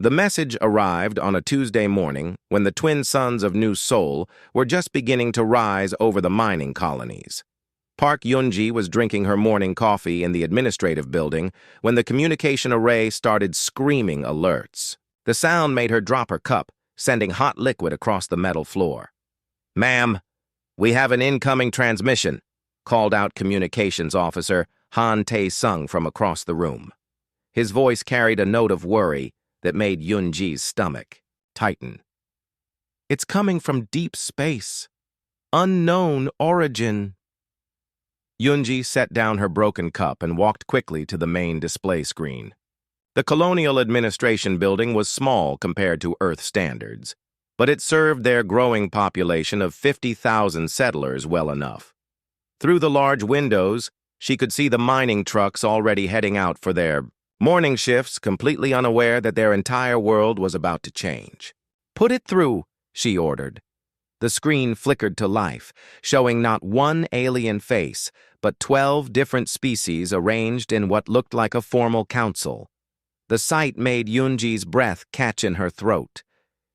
The message arrived on a Tuesday morning when the twin sons of New Seoul were just beginning to rise over the mining colonies. Park Yunji was drinking her morning coffee in the administrative building when the communication array started screaming alerts. The sound made her drop her cup, sending hot liquid across the metal floor. "Ma'am, we have an incoming transmission," called out communications officer Han Tae-sung from across the room. His voice carried a note of worry that made Yunji's stomach tighten. "It's coming from deep space. Unknown origin." Yunji set down her broken cup and walked quickly to the main display screen. The Colonial Administration building was small compared to Earth standards, but it served their growing population of 50,000 settlers well enough. Through the large windows, she could see the mining trucks already heading out for their morning shifts, completely unaware that their entire world was about to change. "Put it through," she ordered. The screen flickered to life, showing not one alien face, but 12 different species arranged in what looked like a formal council. The sight made Yunji's breath catch in her throat.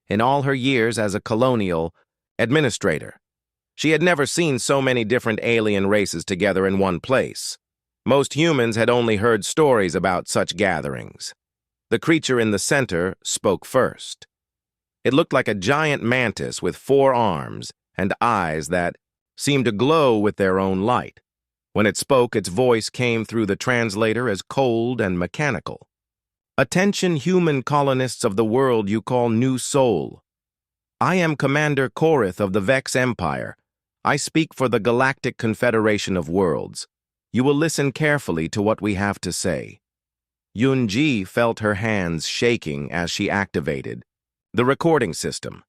In all her years as a colonial administrator, she had never seen so many different alien races together in one place. Most humans had only heard stories about such gatherings. The creature in the center spoke first. It looked like a giant mantis with 4 arms and eyes that seemed to glow with their own light. When it spoke, its voice came through the translator as cold and mechanical. "Attention, human colonists of the world you call New Seoul. I am Commander Korith of the Vex Empire. I speak for the Galactic Confederation of Worlds. You will listen carefully to what we have to say." Yunji felt her hands shaking as she activated the recording system.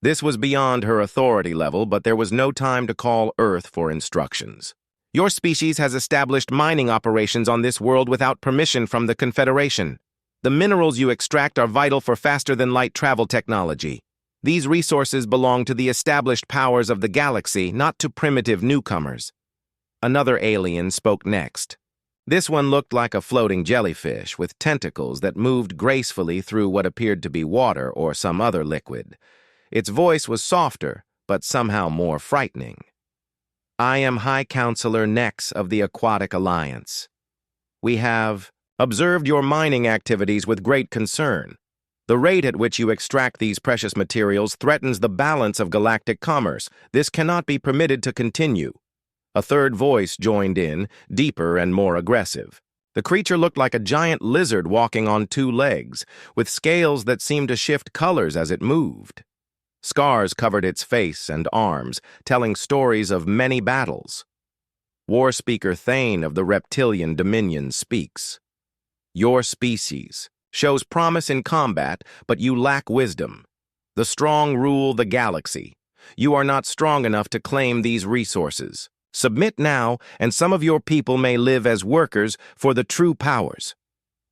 This was beyond her authority level, but there was no time to call Earth for instructions. "Your species has established mining operations on this world without permission from the Confederation. The minerals you extract are vital for faster-than-light travel technology. These resources belong to the established powers of the galaxy, not to primitive newcomers." Another alien spoke next. This one looked like a floating jellyfish with tentacles that moved gracefully through what appeared to be water or some other liquid. Its voice was softer, but somehow more frightening. "I am High Counselor Nex of the Aquatic Alliance. We have observed your mining activities with great concern. The rate at which you extract these precious materials threatens the balance of galactic commerce. This cannot be permitted to continue." A third voice joined in, deeper and more aggressive. The creature looked like a giant lizard walking on 2 legs, with scales that seemed to shift colors as it moved. Scars covered its face and arms, telling stories of many battles. War Speaker Thane of the Reptilian Dominion speaks. "Your species shows promise in combat, but you lack wisdom. The strong rule the galaxy. You are not strong enough to claim these resources. Submit now, and some of your people may live as workers for the true powers."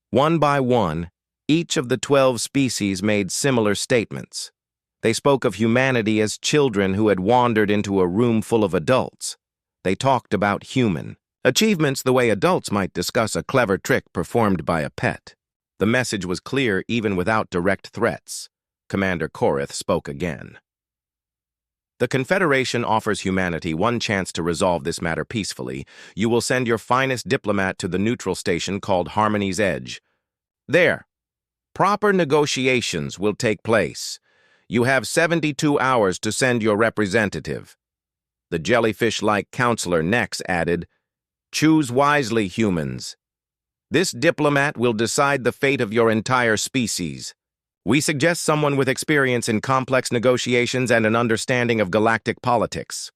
One by one, each of the 12 species made similar statements. They spoke of humanity as children who had wandered into a room full of adults. They talked about human achievements the way adults might discuss a clever trick performed by a pet. The message was clear even without direct threats. Commander Korith spoke again. "The Confederation offers humanity one chance to resolve this matter peacefully. You will send your finest diplomat to the neutral station called Harmony's Edge. There, proper negotiations will take place. You have 72 hours to send your representative." The jellyfish-like counselor Nex added, "Choose wisely, humans. This diplomat will decide the fate of your entire species. We suggest someone with experience in complex negotiations and an understanding of galactic politics."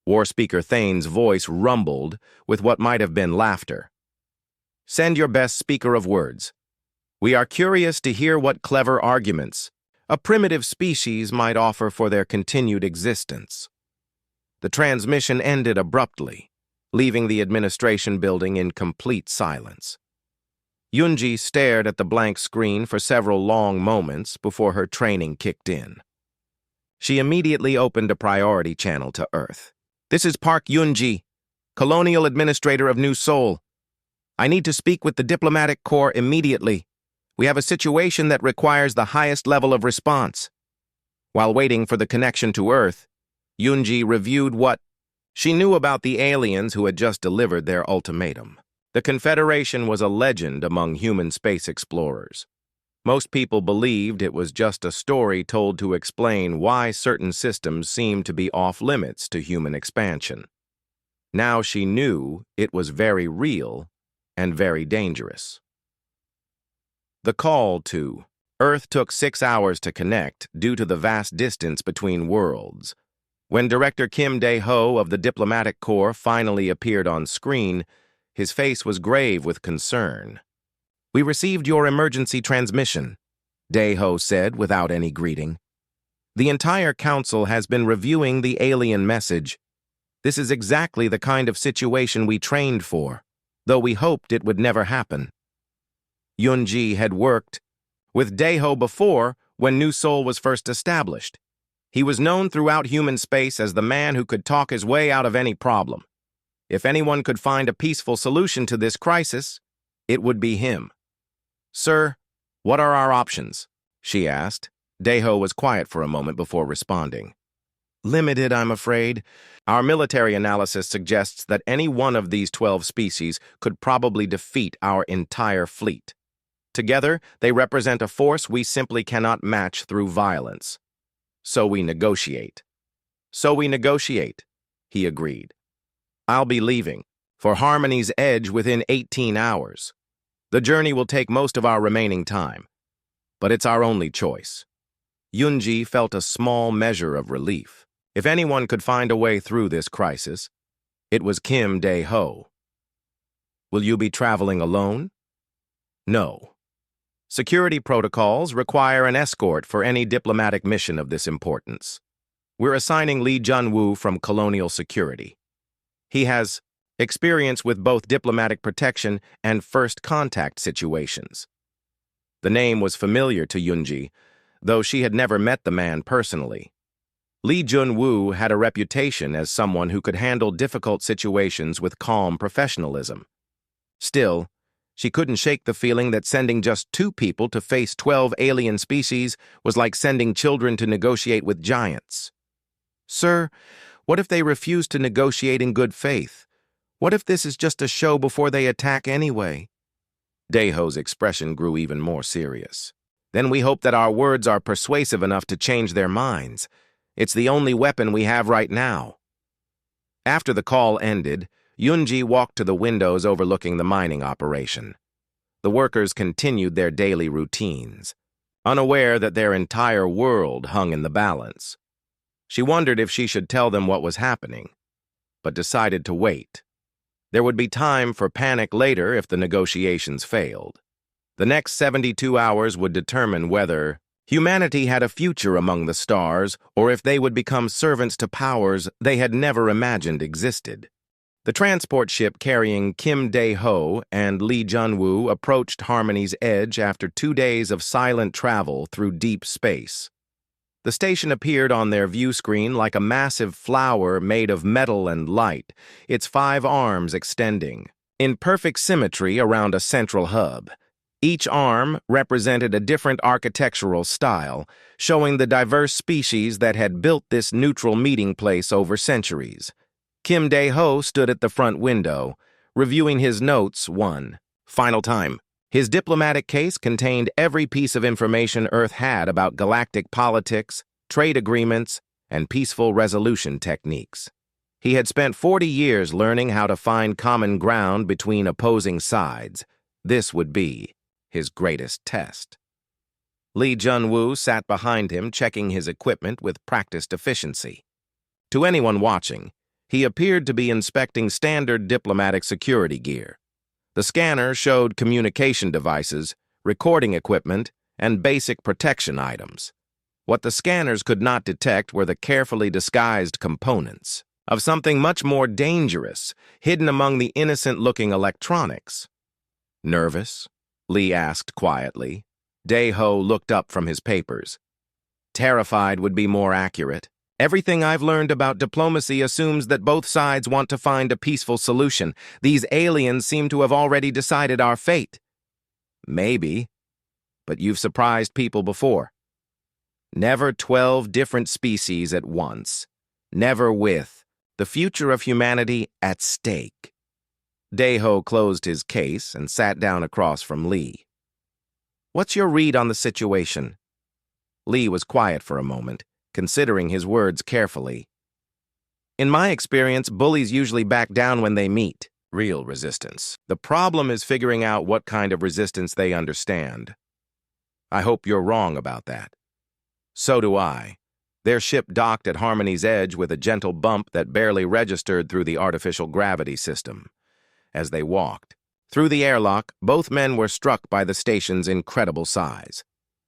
War Speaker Thane's voice rumbled with what might have been laughter. "Send your best speaker of words. We are curious to hear what clever arguments a primitive species might offer for their continued existence." The transmission ended abruptly, leaving the administration building in complete silence. Yunji stared at the blank screen for several long moments before her training kicked in. She immediately opened a priority channel to Earth. "This is Park Yunji, Colonial Administrator of New Seoul. I need to speak with the Diplomatic Corps immediately. We have a situation that requires the highest level of response. While waiting for the connection to Earth, Yunji reviewed what she knew about the aliens who had just delivered their ultimatum. The Confederation was a legend among human space explorers. Most people believed it was just a story told to explain why certain systems seemed to be off-limits to human expansion. Now she knew it was very real and very dangerous. The call to Earth took 6 hours to connect due to the vast distance between worlds. When Director Kim Dae-ho of the Diplomatic Corps finally appeared on screen, his face was grave with concern. "We received your emergency transmission," Dae-ho said without any greeting. "The entire council has been reviewing the alien message. This is exactly the kind of situation we trained for, though we hoped it would never happen." Yunji had worked with Dae-ho before when New Seoul was first established. He was known throughout human space as the man who could talk his way out of any problem. If anyone could find a peaceful solution to this crisis, it would be him. "Sir, what are our options?" she asked. Dae-ho was quiet for a moment before responding. "Limited, I'm afraid. Our military analysis suggests that any one of these 12 species could probably defeat our entire fleet. Together, they represent a force we simply cannot match through violence. So we negotiate." "So we negotiate," he agreed. "I'll be leaving for Harmony's Edge within 18 hours. The journey will take most of our remaining time, but it's our only choice." Yunji felt a small measure of relief. If anyone could find a way through this crisis, it was Kim Dae-ho. "Will you be traveling alone?" "No. Security protocols require an escort for any diplomatic mission of this importance. We're assigning Lee Jun-woo from Colonial Security. He has experience with both diplomatic protection and first contact situations." The name was familiar to Yunji, though she had never met the man personally. Lee Jun-woo had a reputation as someone who could handle difficult situations with calm professionalism. Still, she couldn't shake the feeling that sending just 2 people to face 12 alien species was like sending children to negotiate with giants. "Sir, what if they refuse to negotiate in good faith? What if this is just a show before they attack anyway?" Dae-ho's expression grew even more serious. "Then we hope that our words are persuasive enough to change their minds. It's the only weapon we have right now." After the call ended, Yunji walked to the windows overlooking the mining operation. The workers continued their daily routines, unaware that their entire world hung in the balance. She wondered if she should tell them what was happening, but decided to wait. There would be time for panic later if the negotiations failed. The next 72 hours would determine whether humanity had a future among the stars or if they would become servants to powers they had never imagined existed. The transport ship carrying Kim Dae-ho and Lee Jun-woo approached Harmony's Edge after 2 days of silent travel through deep space. The station appeared on their view screen like a massive flower made of metal and light, its 5 arms extending, in perfect symmetry around a central hub. Each arm represented a different architectural style, showing the diverse species that had built this neutral meeting place over centuries. Kim Dae-ho stood at the front window, reviewing his notes one final time. His diplomatic case contained every piece of information Earth had about galactic politics, trade agreements, and peaceful resolution techniques. He had spent 40 years learning how to find common ground between opposing sides. This would be his greatest test. Lee Jun-woo sat behind him, checking his equipment with practiced efficiency. To anyone watching, he appeared to be inspecting standard diplomatic security gear. The scanner showed communication devices, recording equipment, and basic protection items. What the scanners could not detect were the carefully disguised components of something much more dangerous, hidden among the innocent-looking electronics. "Nervous?" Lee asked quietly. Dae-ho looked up from his papers. "Terrified would be more accurate. Everything I've learned about diplomacy assumes that both sides want to find a peaceful solution. These aliens seem to have already decided our fate." "Maybe. but you've surprised people before. Never 12 different species at once. Never with the future of humanity at stake. Daeho closed his case and sat down across from Lee. What's your read on the situation? Lee was quiet for a moment, considering his words carefully. In my experience, bullies usually back down when they meet real resistance. The problem is figuring out what kind of resistance they understand. I hope you're wrong about that. So do I. Their ship docked at Harmony's edge with a gentle bump that barely registered through the artificial gravity system. As they walked through the airlock, both men were struck by the station's incredible size.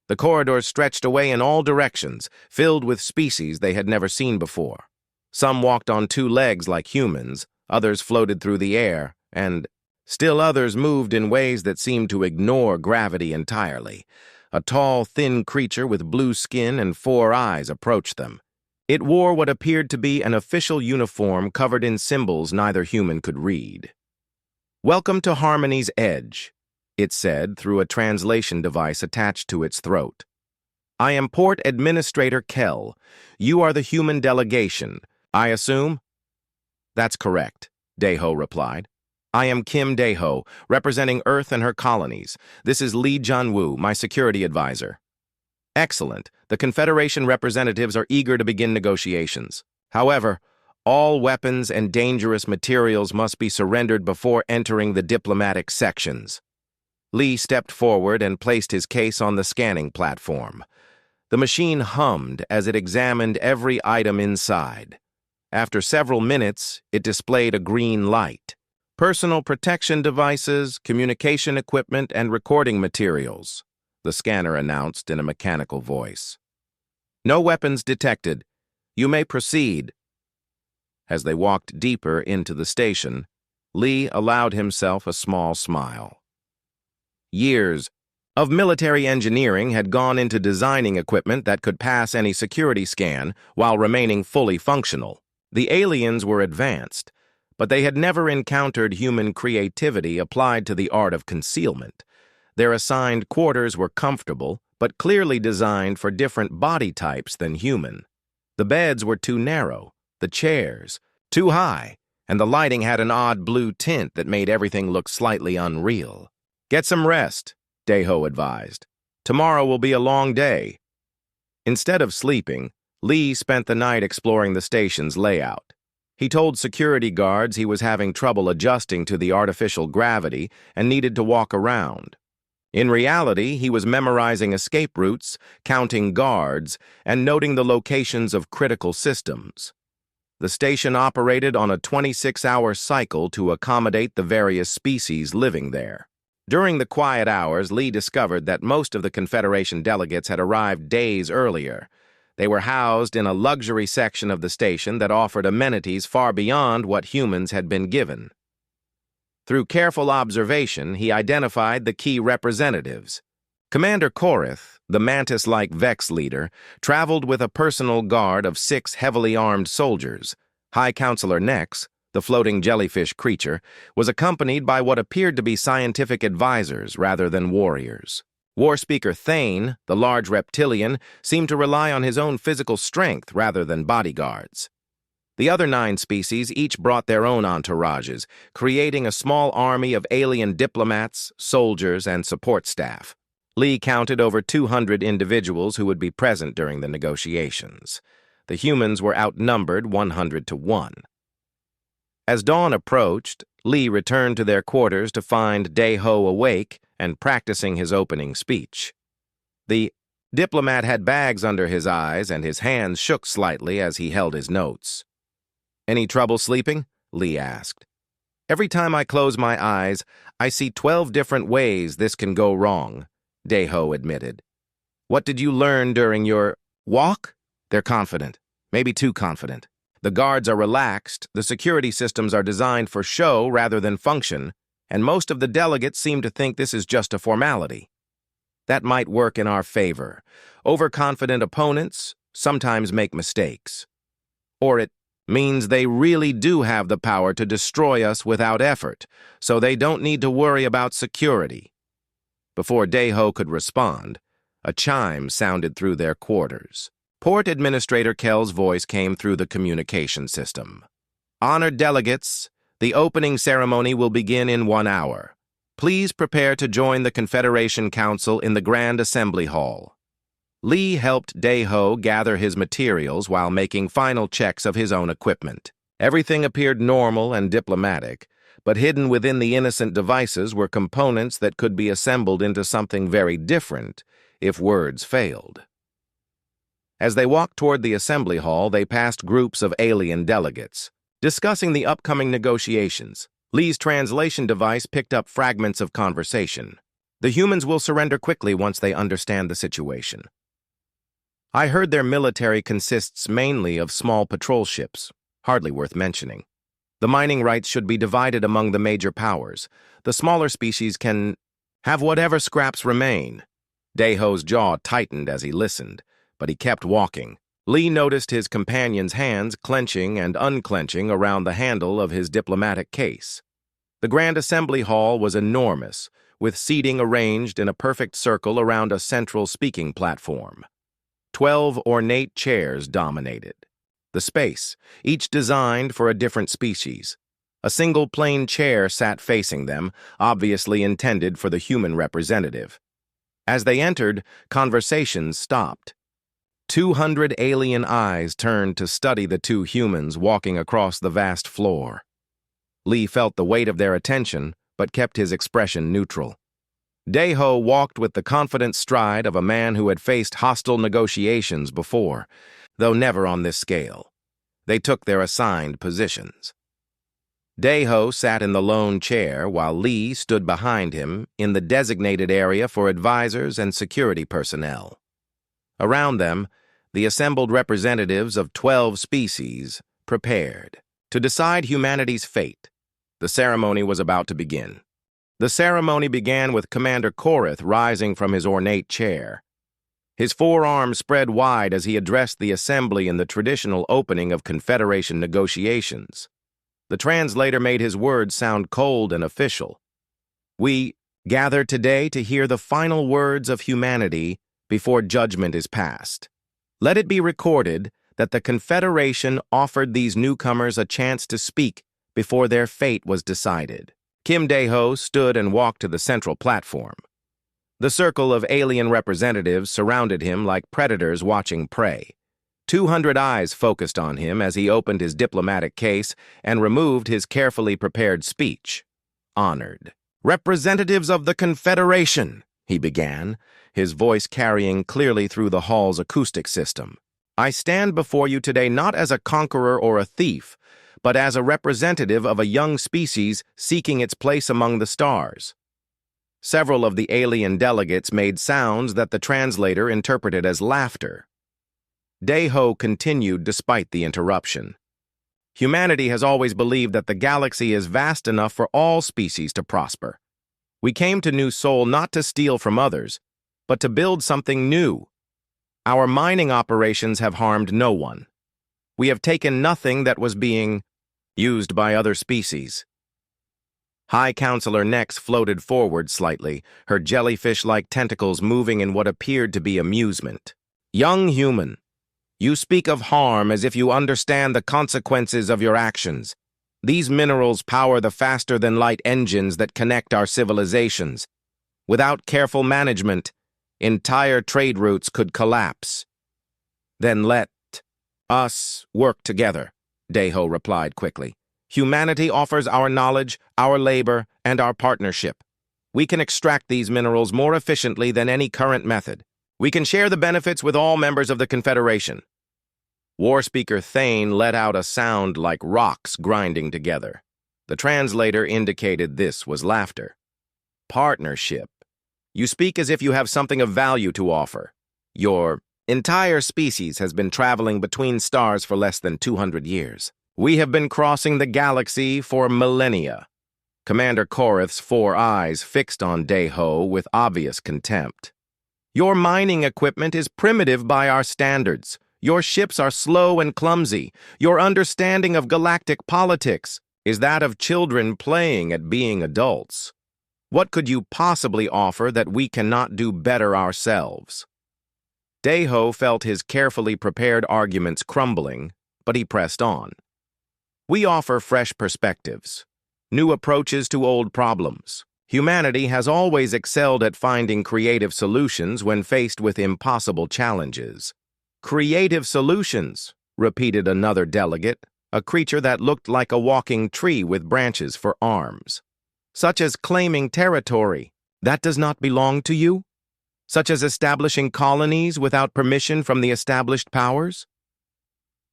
The corridors stretched away in all directions, filled with species they had never seen before. Some walked on two legs like humans, others floated through the air, and still others moved in ways that seemed to ignore gravity entirely. A tall, thin creature with blue skin and 4 eyes approached them. It wore what appeared to be an official uniform covered in symbols neither human could read. "Welcome to Harmony's Edge," it said through a translation device attached to its throat. "I am Port Administrator Kell. You are the human delegation, I assume?" "That's correct," Daeho replied. "I am Kim Daeho, representing Earth and her colonies. This is Lee Junwoo, my security advisor." "Excellent. The Confederation representatives are eager to begin negotiations. However, all weapons and dangerous materials must be surrendered before entering the diplomatic sections." Lee stepped forward and placed his case on the scanning platform. The machine hummed as it examined every item inside. After several minutes, it displayed a green light. "Personal protection devices, communication equipment, and recording materials," the scanner announced in a mechanical voice. "No weapons detected. You may proceed." As they walked deeper into the station, Lee allowed himself a small smile. Years of military engineering had gone into designing equipment that could pass any security scan while remaining fully functional. The aliens were advanced, but they had never encountered human creativity applied to the art of concealment. Their assigned quarters were comfortable, but clearly designed for different body types than human. The beds were too narrow, the chairs too high, and the lighting had an odd blue tint that made everything look slightly unreal. "Get some rest," Daeho advised. "Tomorrow will be a long day." Instead of sleeping, Lee spent the night exploring the station's layout. He told security guards he was having trouble adjusting to the artificial gravity and needed to walk around. In reality, he was memorizing escape routes, counting guards, and noting the locations of critical systems. The station operated on a 26-hour cycle to accommodate the various species living there. During the quiet hours, Lee discovered that most of the Confederation delegates had arrived days earlier. They were housed in a luxury section of the station that offered amenities far beyond what humans had been given. Through careful observation, he identified the key representatives. Commander Korith, the mantis-like Vex leader, traveled with a personal guard of 6 heavily armed soldiers. High Counselor Nex, the floating jellyfish creature, was accompanied by what appeared to be scientific advisors rather than warriors. War Speaker Thane, the large reptilian, seemed to rely on his own physical strength rather than bodyguards. The other 9 species each brought their own entourages, creating a small army of alien diplomats, soldiers, and support staff. Lee counted over 200 individuals who would be present during the negotiations. The humans were outnumbered 100 to 1. As dawn approached, Lee returned to their quarters to find Daeho awake and practicing his opening speech. The diplomat had bags under his eyes and his hands shook slightly as he held his notes. "Any trouble sleeping?" Lee asked. "Every time I close my eyes, I see 12 different ways this can go wrong," Daeho admitted. "What did you learn during your walk?" "They're confident, maybe too confident. The guards are relaxed, the security systems are designed for show rather than function, and most of the delegates seem to think this is just a formality. That might work in our favor. Overconfident opponents sometimes make mistakes. Or it means they really do have the power to destroy us without effort, so they don't need to worry about security. Before Daeho could respond, a chime sounded through their quarters. Port Administrator Kell's voice came through the communication system. Honored delegates, the opening ceremony will begin in 1 hour. Please prepare to join the Confederation Council in the Grand Assembly Hall. Lee helped Daeho gather his materials while making final checks of his own equipment. Everything appeared normal and diplomatic, but hidden within the innocent devices were components that could be assembled into something very different if words failed. As they walked toward the assembly hall, they passed groups of alien delegates. Discussing the upcoming negotiations, Lee's translation device picked up fragments of conversation. The humans will surrender quickly once they understand the situation. I heard their military consists mainly of small patrol ships, hardly worth mentioning. The mining rights should be divided among the major powers. The smaller species can have whatever scraps remain. Daeho's jaw tightened as he listened, but he kept walking. Lee noticed his companion's hands clenching and unclenching around the handle of his diplomatic case. The Grand Assembly Hall was enormous, with seating arranged in a perfect circle around a central speaking platform. 12 ornate chairs dominated the space, each designed for a different species. A single plain chair sat facing them, obviously intended for the human representative. As they entered, conversations stopped. 200 alien eyes turned to study the two humans walking across the vast floor. Lee felt the weight of their attention, but kept his expression neutral. Daeho walked with the confident stride of a man who had faced hostile negotiations before, though never on this scale. They took their assigned positions. Daeho sat in the lone chair while Lee stood behind him in the designated area for advisors and security personnel. Around them, the assembled representatives of 12 species prepared to decide humanity's fate. The ceremony was about to begin. The ceremony began with Commander Korith rising from his ornate chair. His forearms spread wide as he addressed the assembly in the traditional opening of Confederation negotiations. The translator made his words sound cold and official. We gather today to hear the final words of humanity before judgment is passed. Let it be recorded that the Confederation offered these newcomers a chance to speak before their fate was decided. Kim Daeho stood and walked to the central platform. The circle of alien representatives surrounded him like predators watching prey. 200 eyes focused on him as he opened his diplomatic case and removed his carefully prepared speech. Honored representatives of the Confederation, he began, his voice carrying clearly through the hall's acoustic system. I stand before you today not as a conqueror or a thief, but as a representative of a young species seeking its place among the stars. Several of the alien delegates made sounds that the translator interpreted as laughter. Daeho continued despite the interruption. Humanity has always believed that the galaxy is vast enough for all species to prosper. We came to New Sol not to steal from others, but to build something new. Our mining operations have harmed no one. We have taken nothing that was being used by other species. High Counselor Nex floated forward slightly, her jellyfish-like tentacles moving in what appeared to be amusement. Young human, you speak of harm as if you understand the consequences of your actions. These minerals power the faster-than-light engines that connect our civilizations. Without careful management, entire trade routes could collapse. Then let us work together, Daeho replied quickly. Humanity offers our knowledge, our labor, and our partnership. We can extract these minerals more efficiently than any current method. We can share the benefits with all members of the Confederation. War Speaker Thane let out a sound like rocks grinding together. The translator indicated this was laughter. Partnership. You speak as if you have something of value to offer. Your entire species has been traveling between stars for less than 200 years. We have been crossing the galaxy for millennia. Commander Korith's 4 eyes fixed on Daeho with obvious contempt. Your mining equipment is primitive by our standards. Your ships are slow and clumsy. Your understanding of galactic politics is that of children playing at being adults. What could you possibly offer that we cannot do better ourselves? Daeho felt his carefully prepared arguments crumbling, but he pressed on. We offer fresh perspectives, new approaches to old problems. Humanity has always excelled at finding creative solutions when faced with impossible challenges. Creative solutions, repeated another delegate, a creature that looked like a walking tree with branches for arms. Such as claiming territory that does not belong to you? Such as establishing colonies without permission from the established powers?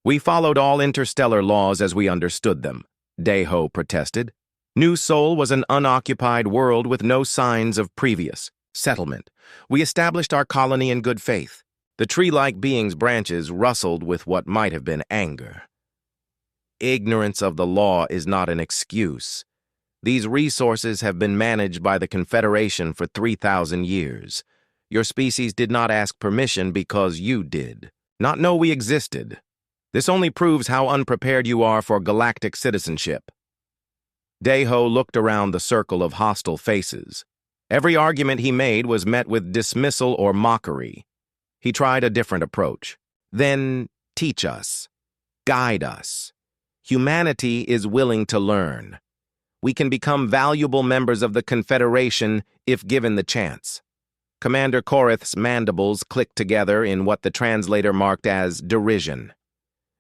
We followed all interstellar laws as we understood them, Daeho protested. New Sol was an unoccupied world with no signs of previous settlement. We established our colony in good faith. The tree-like being's branches rustled with what might have been anger. Ignorance of the law is not an excuse. These resources have been managed by the Confederation for 3,000 years. Your species did not ask permission because you did not know we existed. This only proves how unprepared you are for galactic citizenship. Daeho looked around the circle of hostile faces. Every argument he made was met with dismissal or mockery. He tried a different approach. Then teach us. Guide us. Humanity is willing to learn. We can become valuable members of the Confederation if given the chance. Commander Korith's mandibles clicked together in what the translator marked as derision.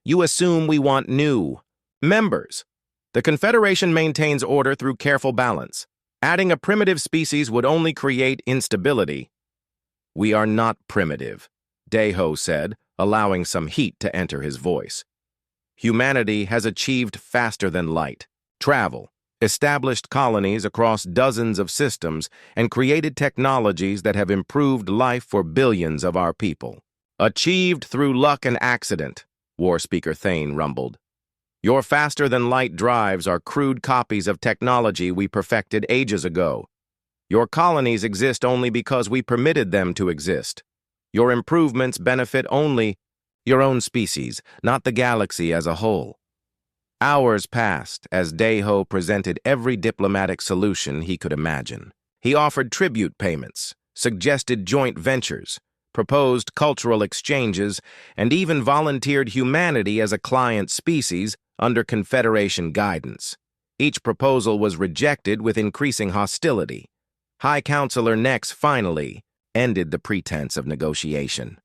You assume we want new members. The Confederation maintains order through careful balance. Adding a primitive species would only create instability. We are not primitive, Daeho said, allowing some heat to enter his voice. Humanity has achieved faster than light. Travel, established colonies across dozens of systems, and created technologies that have improved life for billions of our people. Achieved through luck and accident, War Speaker Thane rumbled. Your faster-than-light drives are crude copies of technology we perfected ages ago. Your colonies exist only because we permitted them to exist. Your improvements benefit only your own species, not the galaxy as a whole. Hours passed as Daeho presented every diplomatic solution he could imagine. He offered tribute payments, suggested joint ventures, proposed cultural exchanges, and even volunteered humanity as a client species under Confederation guidance. Each proposal was rejected with increasing hostility. High Counselor Nex finally ended the pretense of negotiation.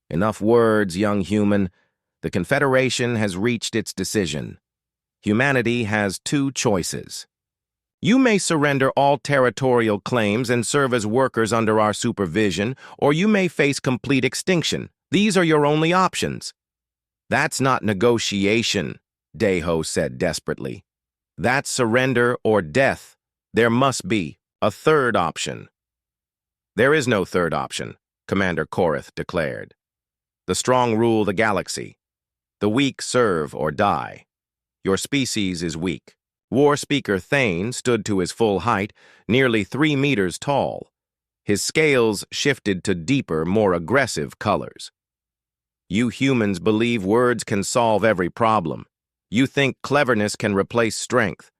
Enough words, young human. The Confederation has reached its decision. Humanity has two choices. You may surrender all territorial claims and serve as workers under our supervision, or you may face complete extinction. These are your only options. That's not negotiation, Daeho said desperately. That's surrender or death. There must be a third option. There is no third option, Commander Korith declared. The strong rule the galaxy. The weak serve or die. Your species is weak. War Speaker Thane stood to his full height, nearly 3 meters tall. His scales shifted to deeper, more aggressive colors. You humans believe words can solve every problem. You think cleverness can replace strength.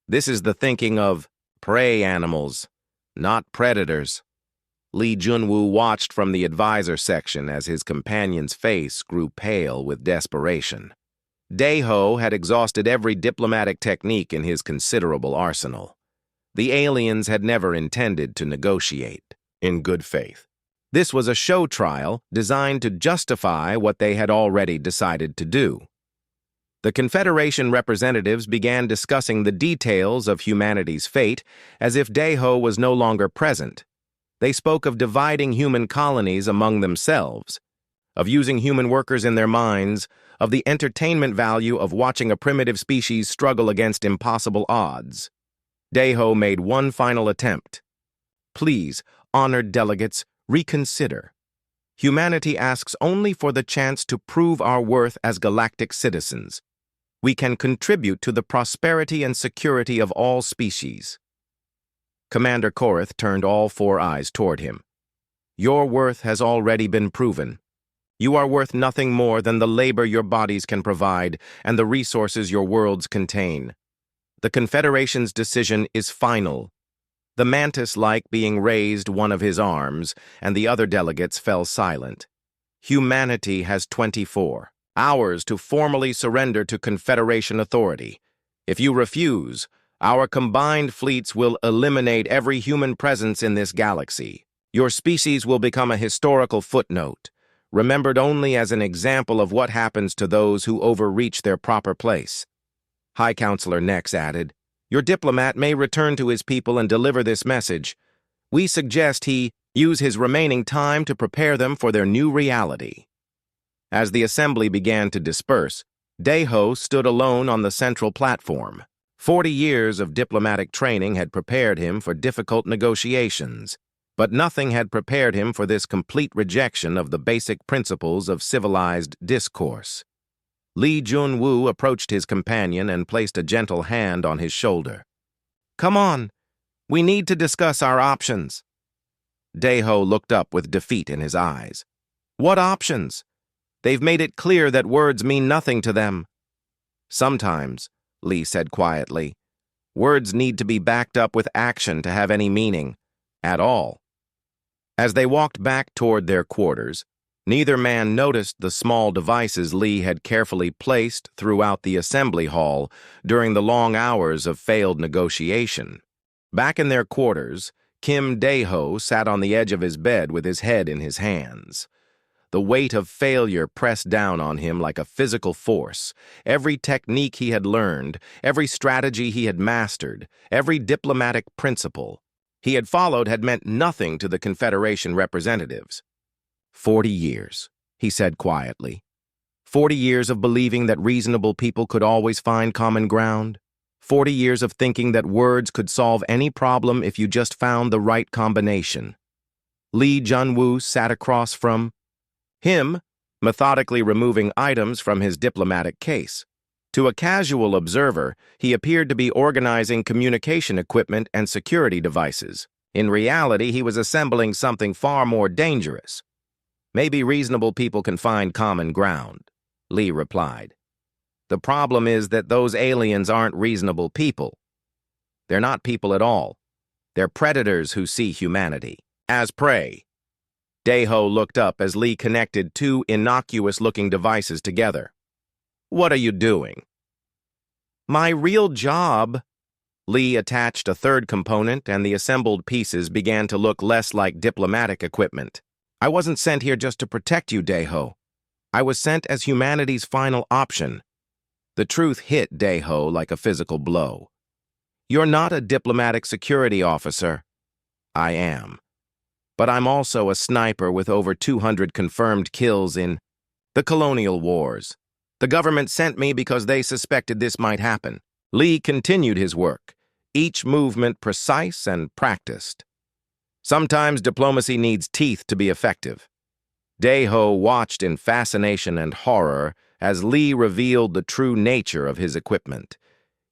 This is the thinking of prey animals, not predators. Lee Junwoo watched from the advisor section as his companion's face grew pale with desperation. Daeho had exhausted every diplomatic technique in his considerable arsenal. The aliens had never intended to negotiate in good faith. This was a show trial designed to justify what they had already decided to do. The Confederation representatives began discussing the details of humanity's fate as if Daeho was no longer present. They spoke of dividing human colonies among themselves, of using human workers in their mines, of the entertainment value of watching a primitive species struggle against impossible odds. Daeho made one final attempt. Please, honored delegates, reconsider. Humanity asks only for the chance to prove our worth as galactic citizens. We can contribute to the prosperity and security of all species. Commander Korith turned all 4 eyes toward him. Your worth has already been proven. You are worth nothing more than the labor your bodies can provide and the resources your worlds contain. The Confederation's decision is final. the mantis-like being raised one of his arms, and the other delegates fell silent. Humanity has 24 hours to formally surrender to Confederation authority. If you refuse, our combined fleets will eliminate every human presence in this galaxy. Your species will become a historical footnote, remembered only as an example of what happens to those who overreach their proper place. High Counselor Nex added, "Your diplomat may return to his people and deliver this message. We suggest he use his remaining time to prepare them for their new reality." As the assembly began to disperse, Deho stood alone on the central platform. 40 years of diplomatic training had prepared him for difficult negotiations, but nothing had prepared him for this complete rejection of the basic principles of civilized discourse. Li Junwu approached his companion and placed a gentle hand on his shoulder. "Come on, we need to discuss our options." Deho looked up with defeat in his eyes. "What options? They've made it clear that words mean nothing to them." "Sometimes," Li said quietly, "words need to be backed up with action to have any meaning at all." As they walked back toward their quarters, neither man noticed the small devices Li had carefully placed throughout the assembly hall during the long hours of failed negotiation. Back in their quarters, Kim Deho sat on the edge of his bed with his head in his hands. The weight of failure pressed down on him like a physical force. Every technique he had learned, every strategy he had mastered, every diplomatic principle he had followed had meant nothing to the Confederation representatives. 40 years, he said quietly. 40 years of believing that reasonable people could always find common ground. 40 years of thinking that words could solve any problem if you just found the right combination. Li Junwu sat across from him, methodically removing items from his diplomatic case. To a casual observer, he appeared to be organizing communication equipment and security devices. In reality, he was assembling something far more dangerous. "Maybe reasonable people can find common ground," Li replied. "The problem is that those aliens aren't reasonable people. They're not people at all. They're predators who see humanity as prey." Deho looked up as Li connected two innocuous-looking devices together. "What are you doing?" "My real job." Li attached a third component, and the assembled pieces began to look less like diplomatic equipment. "I wasn't sent here just to protect you, Deho. I was sent as humanity's final option." The truth hit Deho like a physical blow. "You're not a diplomatic security officer." "I am. But I'm also a sniper with over 200 confirmed kills in the colonial wars. The government sent me because they suspected this might happen." Li continued his work, each movement precise and practiced. "Sometimes diplomacy needs teeth to be effective." Deho watched in fascination and horror as Li revealed the true nature of his equipment.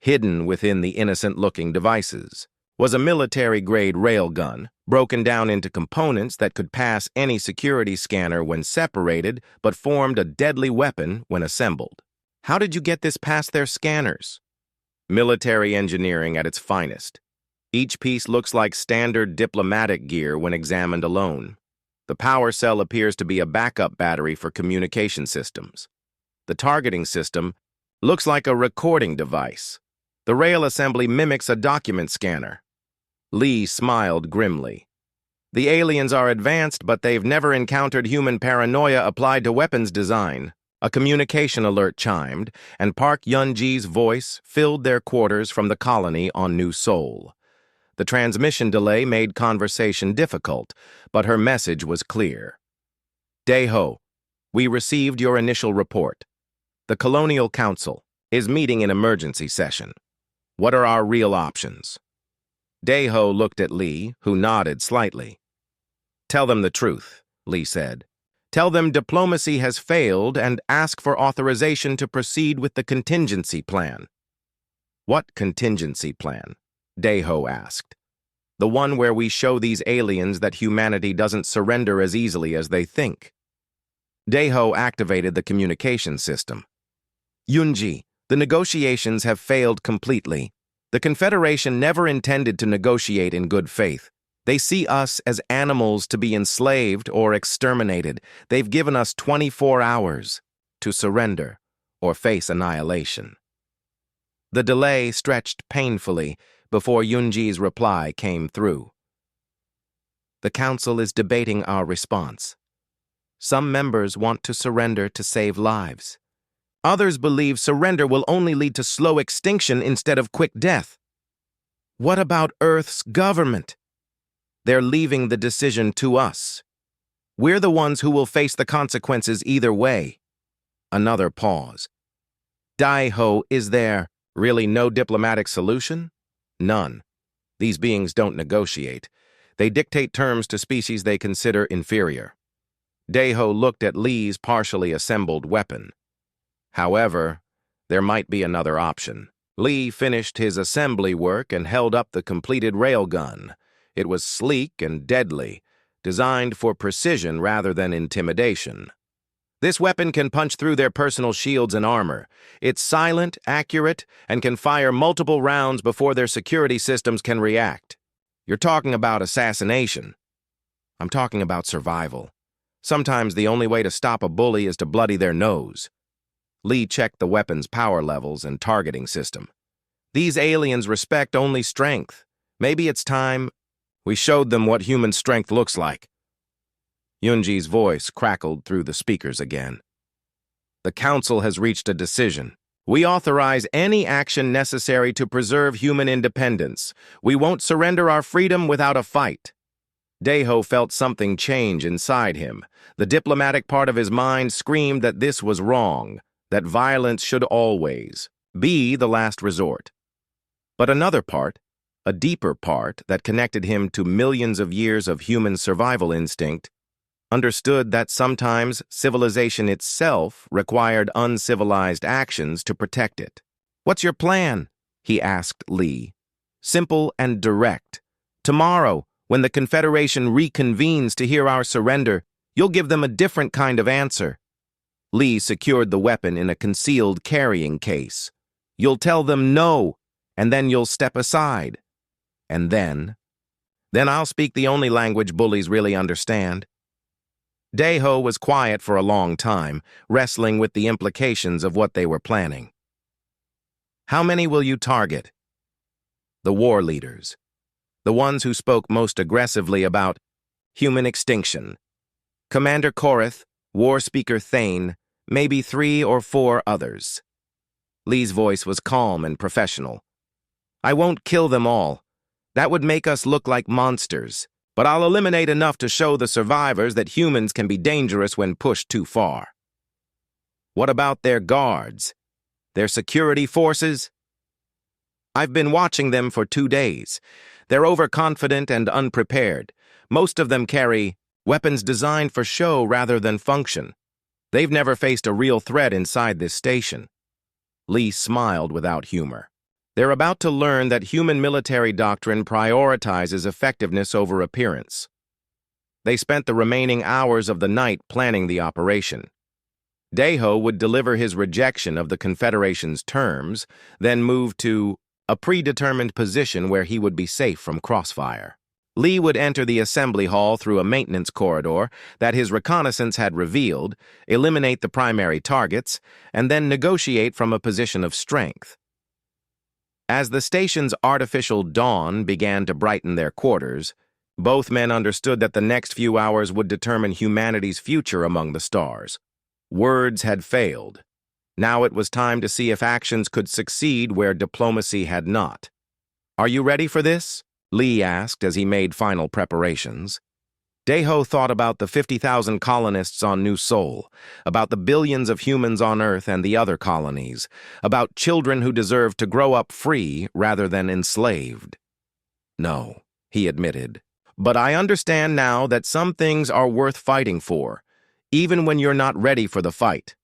Hidden within the innocent-looking devices was a military-grade railgun, broken down into components that could pass any security scanner when separated, but formed a deadly weapon when assembled. "How did you get this past their scanners?" "Military engineering at its finest. Each piece looks like standard diplomatic gear when examined alone. The power cell appears to be a backup battery for communication systems. The targeting system looks like a recording device. The rail assembly mimics a document scanner." Li smiled grimly. "The aliens are advanced, but they've never encountered human paranoia applied to weapons design." A communication alert chimed, and Park Yunji's voice filled their quarters from the colony on New Seoul. The transmission delay made conversation difficult, but her message was clear. "Deho, we received your initial report. The Colonial Council is meeting in emergency session. What are our real options?" Deho looked at Li, who nodded slightly. "Tell them the truth," Li said. "Tell them diplomacy has failed and ask for authorization to proceed with the contingency plan." "What contingency plan?" Deho asked. "The one where we show these aliens that humanity doesn't surrender as easily as they think." Deho activated the communication system. "Yunji, the negotiations have failed completely. The Confederation never intended to negotiate in good faith. They see us as animals to be enslaved or exterminated. They've given us 24 hours to surrender or face annihilation. The delay stretched painfully before Yunji's reply came through. The Council is debating our response. Some members want to surrender to save lives. Others believe surrender will only lead to slow extinction instead of quick death. What about Earth's government? They're leaving the decision to us. We're the ones who will face the consequences either way. Another pause. Daiho, is there really no diplomatic solution? None. These beings don't negotiate. They dictate terms to species they consider inferior. Daiho looked at Li's partially assembled weapon. However, there might be another option. Li finished his assembly work and held up the completed railgun. It was sleek and deadly, designed for precision rather than intimidation. This weapon can punch through their personal shields and armor. It's silent, accurate, and can fire multiple rounds before their security systems can react. You're talking about assassination. I'm talking about survival. Sometimes the only way to stop a bully is to bloody their nose. Li checked the weapon's power levels and targeting system. These aliens respect only strength. Maybe it's time we showed them what human strength looks like. Yunji's voice crackled through the speakers again. The Council has reached a decision. We authorize any action necessary to preserve human independence. We won't surrender our freedom without a fight. Daiho felt something change inside him. The diplomatic part of his mind screamed that this was wrong, that violence should always be the last resort. But another part, a deeper part that connected him to millions of years of human survival instinct, understood that sometimes civilization itself required uncivilized actions to protect it. "What's your plan?" he asked Li. "Simple and direct. Tomorrow, when the Confederation reconvenes to hear our surrender, you'll give them a different kind of answer." Li secured the weapon in a concealed carrying case. "You'll tell them no, and then you'll step aside. And then I'll speak the only language bullies really understand." Daiho was quiet for a long time, wrestling with the implications of what they were planning. "How many will you target?" "The war leaders. The ones who spoke most aggressively about human extinction. Commander Korith, War Speaker Thane, maybe 3 or 4 others." Li's voice was calm and professional. "I won't kill them all. That would make us look like monsters. But I'll eliminate enough to show the survivors that humans can be dangerous when pushed too far." "What about their guards? Their security forces?" "I've been watching them for 2 days. They're overconfident and unprepared. Most of them carry weapons designed for show rather than function. They've never faced a real threat inside this station." Li smiled without humor. They're about to learn that human military doctrine prioritizes effectiveness over appearance. They spent the remaining hours of the night planning the operation. Daiho would deliver his rejection of the Confederation's terms, then move to a predetermined position where he would be safe from crossfire. Li would enter the assembly hall through a maintenance corridor that his reconnaissance had revealed, eliminate the primary targets, and then negotiate from a position of strength. As the station's artificial dawn began to brighten their quarters, both men understood that the next few hours would determine humanity's future among the stars. Words had failed. Now it was time to see if actions could succeed where diplomacy had not. "Are you ready for this?" Li asked as he made final preparations. Daiho thought about the 50,000 colonists on New Sol, about the billions of humans on Earth and the other colonies, about children who deserve to grow up free rather than enslaved. "No," he admitted, "but I understand now that some things are worth fighting for, even when you're not ready for the fight."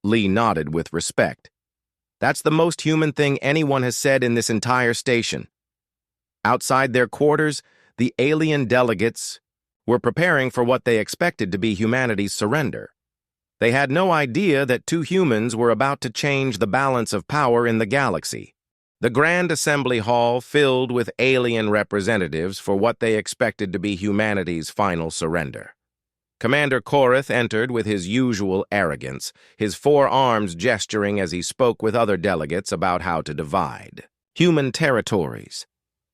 Li nodded with respect. "That's the most human thing anyone has said in this entire station." Outside their quarters, the alien delegates were preparing for what they expected to be humanity's surrender. They had no idea that 2 humans were about to change the balance of power in the galaxy. The Grand Assembly Hall filled with alien representatives for what they expected to be humanity's final surrender. Commander Korath entered with his usual arrogance, his four arms gesturing as he spoke with other delegates about how to divide human territories.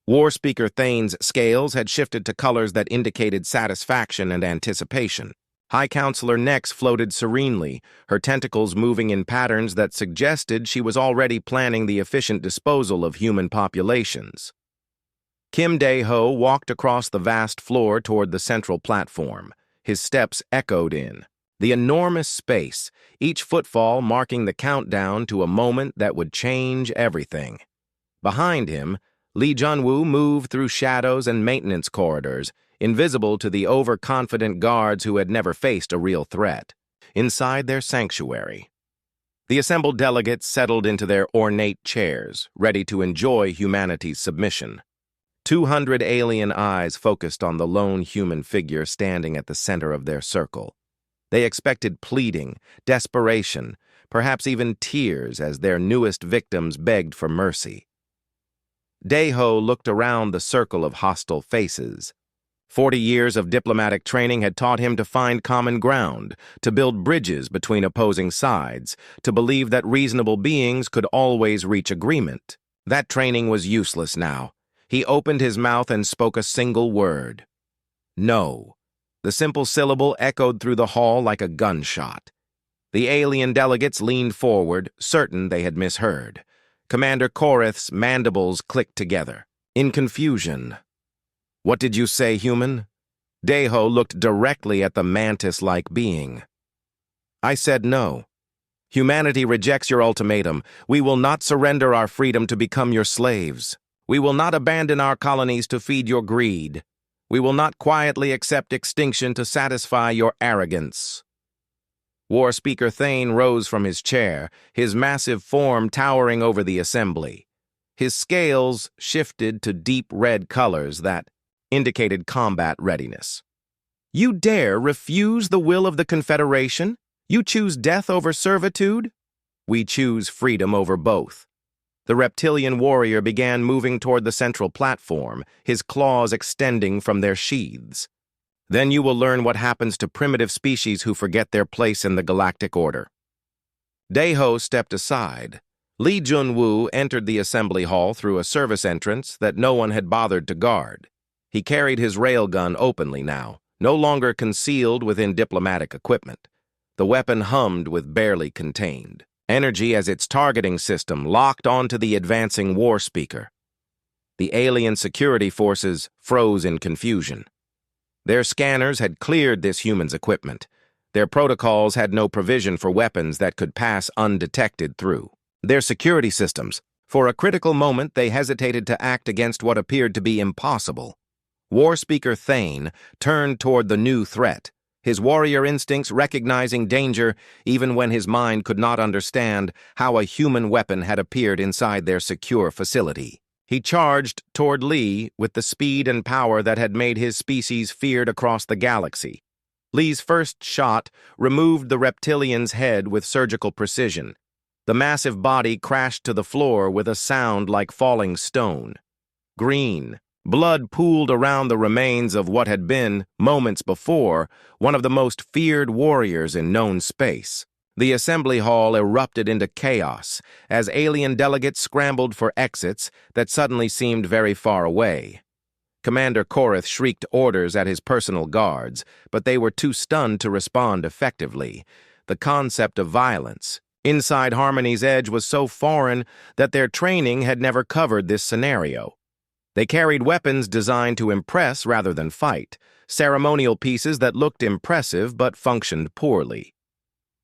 War Speaker Thane's scales had shifted to colors that indicated satisfaction and anticipation. High Counselor Nex floated serenely, her tentacles moving in patterns that suggested she was already planning the efficient disposal of human populations. Kim Dae-ho walked across the vast floor toward the central platform. His steps echoed in the enormous space, each footfall marking the countdown to a moment that would change everything. Behind him, Lee Junwoo moved through shadows and maintenance corridors, invisible to the overconfident guards who had never faced a real threat. Inside their sanctuary, the assembled delegates settled into their ornate chairs, ready to enjoy humanity's submission. 200 alien eyes focused on the lone human figure standing at the center of their circle. They expected pleading, desperation, perhaps even tears as their newest victims begged for mercy. Dae-ho looked around the circle of hostile faces. 40 years of diplomatic training had taught him to find common ground, to build bridges between opposing sides, to believe that reasonable beings could always reach agreement. That training was useless now. He opened his mouth and spoke a single word. No. The simple syllable echoed through the hall like a gunshot. The alien delegates leaned forward, certain they had misheard. Commander Korath's mandibles clicked together. In confusion. What did you say, human? Dae-ho looked directly at the mantis-like being. I said no. Humanity rejects your ultimatum. We will not surrender our freedom to become your slaves. We will not abandon our colonies to feed your greed. We will not quietly accept extinction to satisfy your arrogance. War Speaker Thane rose from his chair, his massive form towering over the assembly. His scales shifted to deep red colors that indicated combat readiness. You dare refuse the will of the Confederation? You choose death over servitude? We choose freedom over both. The reptilian warrior began moving toward the central platform, his claws extending from their sheaths. Then you will learn what happens to primitive species who forget their place in the galactic order. Dae-ho stepped aside. Lee Junwoo entered the assembly hall through a service entrance that no one had bothered to guard. He carried his railgun openly now, no longer concealed within diplomatic equipment. The weapon hummed with barely contained energy as its targeting system locked onto the advancing war speaker. The alien security forces froze in confusion. Their scanners had cleared this human's equipment. Their protocols had no provision for weapons that could pass undetected through their security systems. For a critical moment, they hesitated to act against what appeared to be impossible. War Speaker Thane turned toward the new threat, his warrior instincts recognizing danger even when his mind could not understand how a human weapon had appeared inside their secure facility. He charged toward Lee with the speed and power that had made his species feared across the galaxy. Lee's first shot removed the reptilian's head with surgical precision. The massive body crashed to the floor with a sound like falling stone. Green. Blood pooled around the remains of what had been, moments before, one of the most feared warriors in known space. The assembly hall erupted into chaos as alien delegates scrambled for exits that suddenly seemed very far away. Commander Korath shrieked orders at his personal guards, but they were too stunned to respond effectively. The concept of violence inside Harmony's Edge was so foreign that their training had never covered this scenario. They carried weapons designed to impress rather than fight, ceremonial pieces that looked impressive but functioned poorly.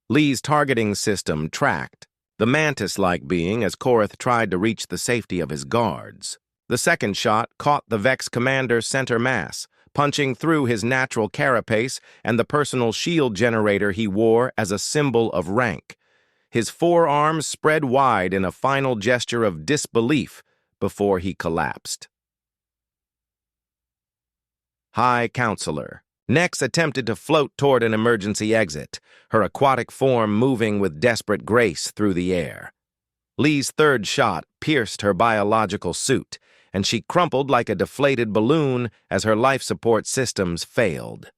Lee's targeting system tracked the mantis-like being as Korath tried to reach the safety of his guards. The second shot caught the Vex commander's center mass, punching through his natural carapace and the personal shield generator he wore as a symbol of rank. His forearms spread wide in a final gesture of disbelief before he collapsed. High Counselor Nex attempted to float toward an emergency exit, her aquatic form moving with desperate grace through the air. Lee's third shot pierced her biological suit, and she crumpled like a deflated balloon as her life support systems failed.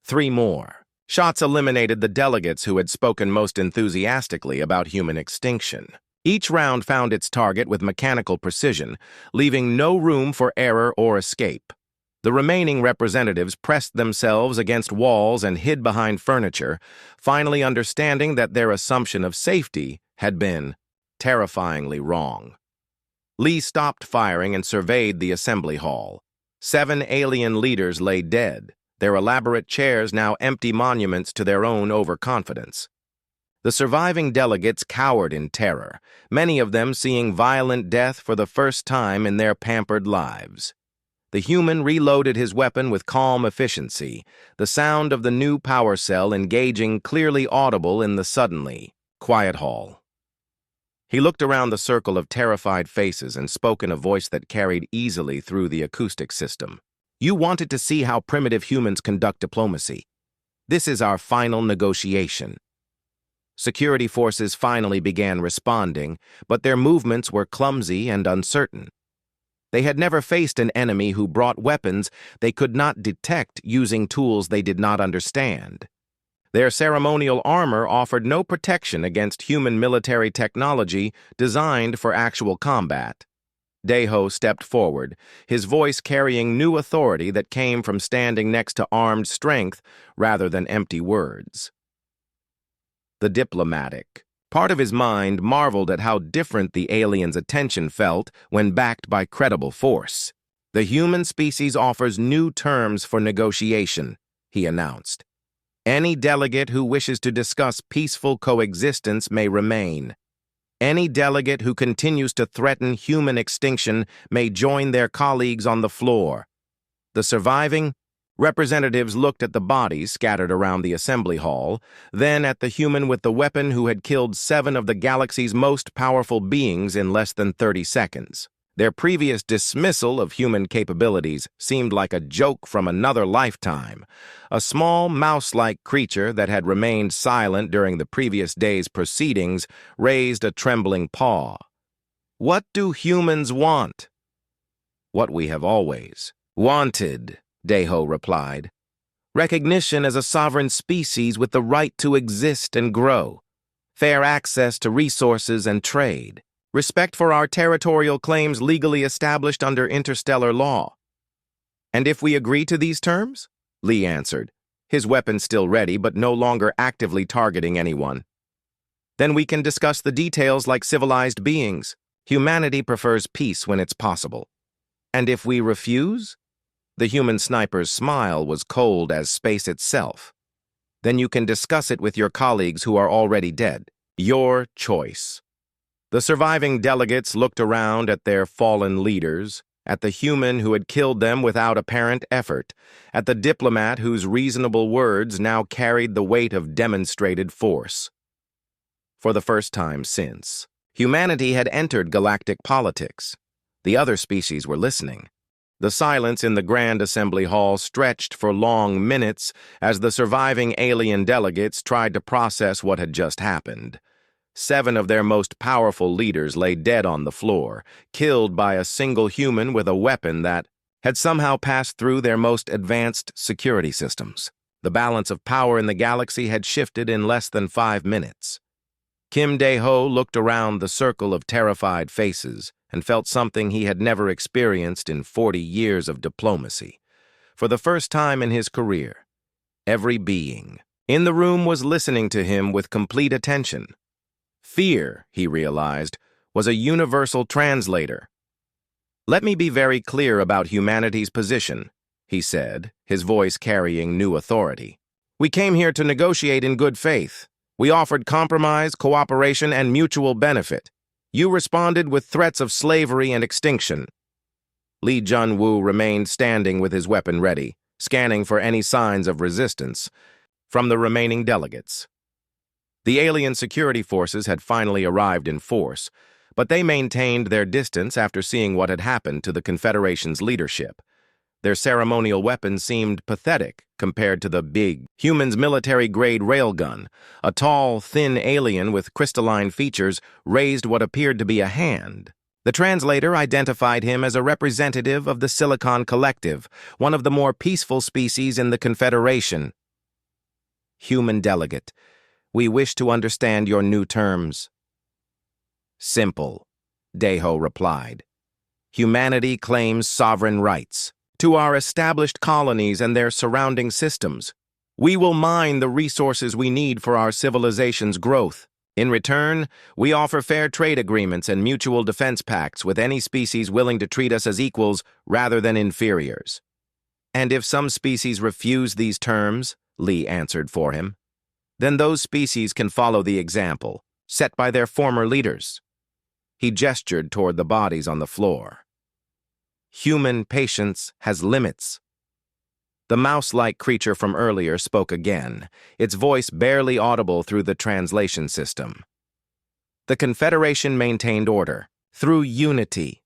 3 more. Shots eliminated the delegates who had spoken most enthusiastically about human extinction. Each round found its target with mechanical precision, leaving no room for error or escape. The remaining representatives pressed themselves against walls and hid behind furniture, finally understanding that their assumption of safety had been terrifyingly wrong. Lee stopped firing and surveyed the assembly hall. 7 alien leaders lay dead, their elaborate chairs now empty monuments to their own overconfidence. The surviving delegates cowered in terror, many of them seeing violent death for the first time in their pampered lives. The human reloaded his weapon with calm efficiency, the sound of the new power cell engaging clearly audible in the suddenly quiet hall. He looked around the circle of terrified faces and spoke in a voice that carried easily through the acoustic system. You wanted to see how primitive humans conduct diplomacy. This is our final negotiation. Security forces finally began responding, but their movements were clumsy and uncertain. They had never faced an enemy who brought weapons they could not detect using tools they did not understand. Their ceremonial armor offered no protection against human military technology designed for actual combat. Daeho stepped forward, his voice carrying new authority that came from standing next to armed strength rather than empty words. The diplomatic. Part of his mind marveled at how different the alien's attention felt when backed by credible force. The human species offers new terms for negotiation, he announced. Any delegate who wishes to discuss peaceful coexistence may remain. Any delegate who continues to threaten human extinction may join their colleagues on the floor. The surviving representatives looked at the bodies scattered around the assembly hall, then at the human with the weapon who had killed 7 of the galaxy's most powerful beings in less than 30 seconds. Their previous dismissal of human capabilities seemed like a joke from another lifetime. A small, mouse-like creature that had remained silent during the previous day's proceedings raised a trembling paw. What do humans want? What we have always wanted, Daeho replied. Recognition as a sovereign species with the right to exist and grow. Fair access to resources and trade. Respect for our territorial claims legally established under interstellar law. And if we agree to these terms? Lee answered, his weapon still ready but no longer actively targeting anyone. Then we can discuss the details like civilized beings. Humanity prefers peace when it's possible. And if we refuse? The human sniper's smile was cold as space itself. Then you can discuss it with your colleagues who are already dead. Your choice. The surviving delegates looked around at their fallen leaders, at the human who had killed them without apparent effort, at the diplomat whose reasonable words now carried the weight of demonstrated force. For the first time since, humanity had entered galactic politics. The other species were listening. The silence in the Grand Assembly Hall stretched for long minutes as the surviving alien delegates tried to process what had just happened. 7 of their most powerful leaders lay dead on the floor, killed by a single human with a weapon that had somehow passed through their most advanced security systems. The balance of power in the galaxy had shifted in less than 5 minutes. Kim Daeho looked around the circle of terrified faces and felt something he had never experienced in 40 years of diplomacy. For the first time in his career, every being in the room was listening to him with complete attention. Fear, he realized, was a universal translator. Let me be very clear about humanity's position, he said, his voice carrying new authority. We came here to negotiate in good faith. We offered compromise, cooperation, and mutual benefit. You responded with threats of slavery and extinction. Lee Junwoo remained standing with his weapon ready, scanning for any signs of resistance from the remaining delegates. The alien security forces had finally arrived in force, but they maintained their distance after seeing what had happened to the Confederation's leadership. Their ceremonial weapons seemed pathetic compared to the big, humans' military-grade railgun. A tall, thin alien with crystalline features raised what appeared to be a hand. The translator identified him as a representative of the Silicon Collective, one of the more peaceful species in the Confederation. Human delegate, we wish to understand your new terms. Simple, Deho replied. Humanity claims sovereign rights to our established colonies and their surrounding systems. We will mine the resources we need for our civilization's growth. In return, we offer fair trade agreements and mutual defense pacts with any species willing to treat us as equals rather than inferiors. And if some species refuse these terms, Lee answered for him, then those species can follow the example set by their former leaders. He gestured toward the bodies on the floor. Human patience has limits. The mouse-like creature from earlier spoke again, its voice barely audible through the translation system. The Confederation maintained order through unity.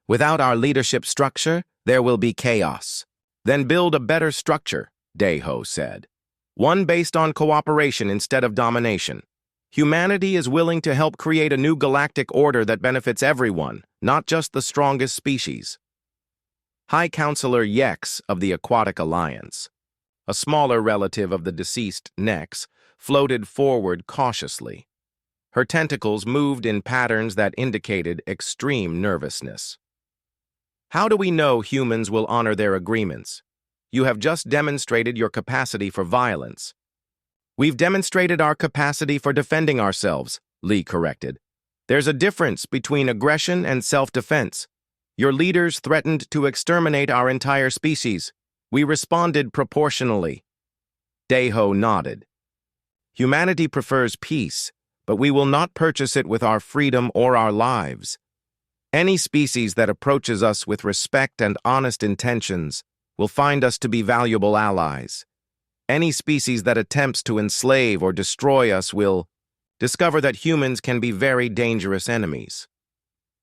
Without our leadership structure, there will be chaos. Then build a better structure, Deho said. One based on cooperation instead of domination. Humanity is willing to help create a new galactic order that benefits everyone, not just the strongest species. High Counselor Yex of the Aquatic Alliance, a smaller relative of the deceased Nex, floated forward cautiously. Her tentacles moved in patterns that indicated extreme nervousness. How do we know humans will honor their agreements? You have just demonstrated your capacity for violence. We've demonstrated our capacity for defending ourselves, Lee corrected. There's a difference between aggression and self-defense. Your leaders threatened to exterminate our entire species. We responded proportionally. Deho nodded. Humanity prefers peace, but we will not purchase it with our freedom or our lives. Any species that approaches us with respect and honest intentions will find us to be valuable allies. Any species that attempts to enslave or destroy us will discover that humans can be very dangerous enemies.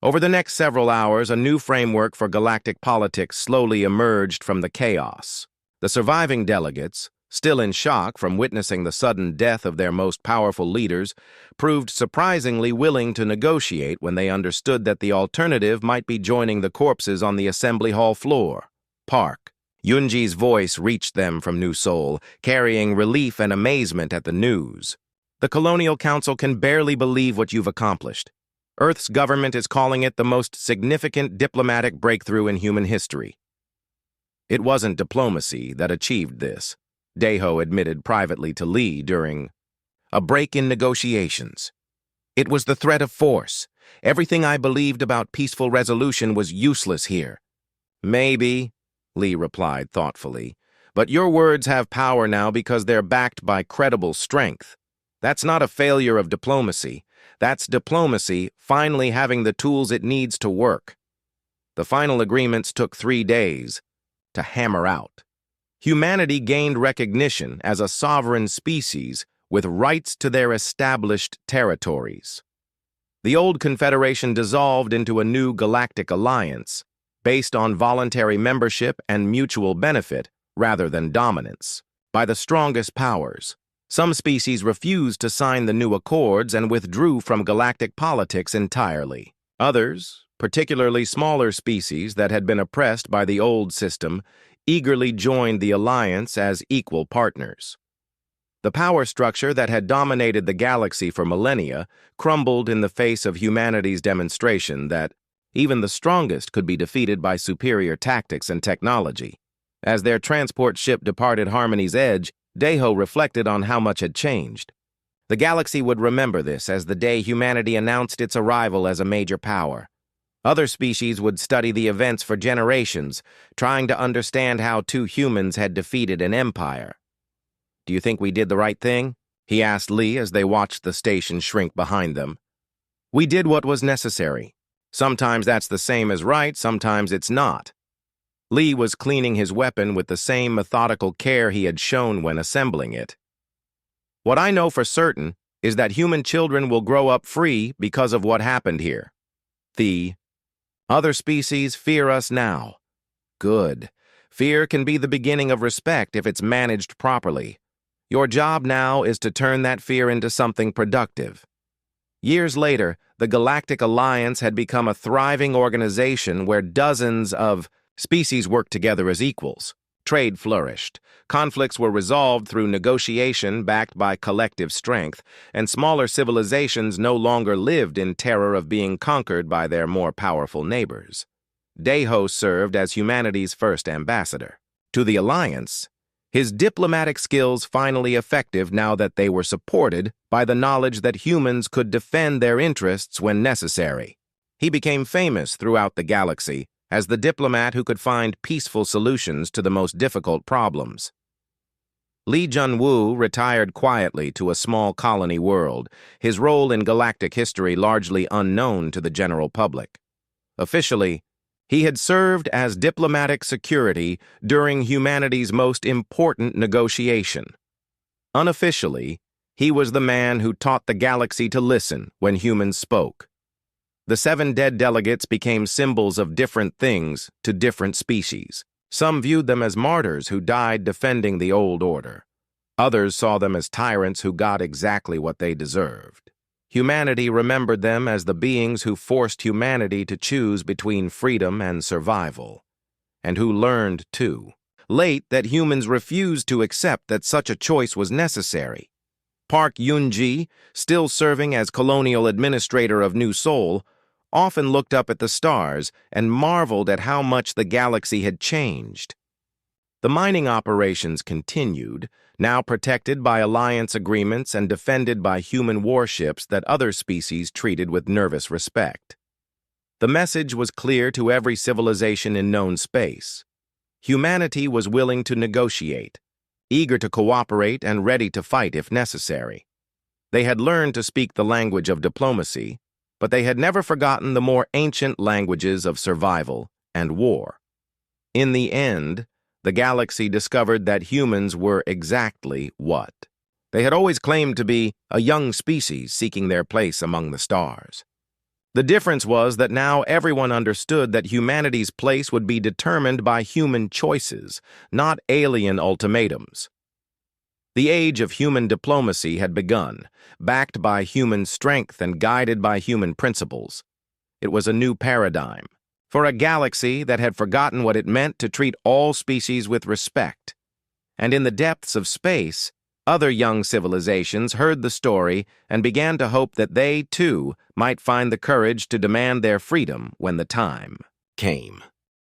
Over the next several hours, a new framework for galactic politics slowly emerged from the chaos. The surviving delegates, still in shock from witnessing the sudden death of their most powerful leaders, proved surprisingly willing to negotiate when they understood that the alternative might be joining the corpses on the assembly hall floor. Park. Yunji's voice reached them from New Seoul, carrying relief and amazement at the news. The Colonial Council can barely believe what you've accomplished. Earth's government is calling it the most significant diplomatic breakthrough in human history. It wasn't diplomacy that achieved this, Deho admitted privately to Lee during a break in negotiations. It was the threat of force. Everything I believed about peaceful resolution was useless here. Maybe, Lee replied thoughtfully, but your words have power now because they're backed by credible strength. That's not a failure of diplomacy. That's diplomacy finally having the tools it needs to work. The final agreements took 3 days to hammer out. Humanity gained recognition as a sovereign species with rights to their established territories. The old Confederation dissolved into a new galactic alliance, based on voluntary membership and mutual benefit rather than dominance, by the strongest powers. Some species refused to sign the new accords and withdrew from galactic politics entirely. Others, particularly smaller species that had been oppressed by the old system, eagerly joined the alliance as equal partners. The power structure that had dominated the galaxy for millennia crumbled in the face of humanity's demonstration that even the strongest could be defeated by superior tactics and technology. As their transport ship departed Harmony's edge, Deho reflected on how much had changed. The galaxy would remember this as the day humanity announced its arrival as a major power. Other species would study the events for generations, trying to understand how 2 humans had defeated an empire. Do you think we did the right thing? He asked Lee as they watched the station shrink behind them. We did what was necessary. Sometimes that's the same as right, sometimes it's not. Lee was cleaning his weapon with the same methodical care he had shown when assembling it. What I know for certain is that human children will grow up free because of what happened here. The other species fear us now. Good. Fear can be the beginning of respect if it's managed properly. Your job now is to turn that fear into something productive. Years later, the Galactic Alliance had become a thriving organization where dozens of species worked together as equals. Trade flourished. Conflicts were resolved through negotiation backed by collective strength, and smaller civilizations no longer lived in terror of being conquered by their more powerful neighbors. Deho served as humanity's first ambassador to the Alliance, his diplomatic skills finally effective now that they were supported by the knowledge that humans could defend their interests when necessary. He became famous throughout the galaxy as the diplomat who could find peaceful solutions to the most difficult problems. Li Junwu retired quietly to a small colony world, his role in galactic history largely unknown to the general public. Officially, he had served as diplomatic security during humanity's most important negotiation. Unofficially, he was the man who taught the galaxy to listen when humans spoke. The 7 dead delegates became symbols of different things to different species. Some viewed them as martyrs who died defending the old order. Others saw them as tyrants who got exactly what they deserved. Humanity remembered them as the beings who forced humanity to choose between freedom and survival, and who learned, too, late that humans refused to accept that such a choice was necessary. Park Yunji, still serving as colonial administrator of New Seoul, often looked up at the stars and marveled at how much the galaxy had changed. The mining operations continued, now protected by alliance agreements and defended by human warships that other species treated with nervous respect. The message was clear to every civilization in known space. Humanity was willing to negotiate, eager to cooperate and ready to fight if necessary. They had learned to speak the language of diplomacy, but they had never forgotten the more ancient languages of survival and war. In the end, the galaxy discovered that humans were exactly what? They had always claimed to be a young species seeking their place among the stars. The difference was that now everyone understood that humanity's place would be determined by human choices, not alien ultimatums. The age of human diplomacy had begun, backed by human strength and guided by human principles. It was a new paradigm for a galaxy that had forgotten what it meant to treat all species with respect. And in the depths of space, other young civilizations heard the story and began to hope that they, too, might find the courage to demand their freedom when the time came.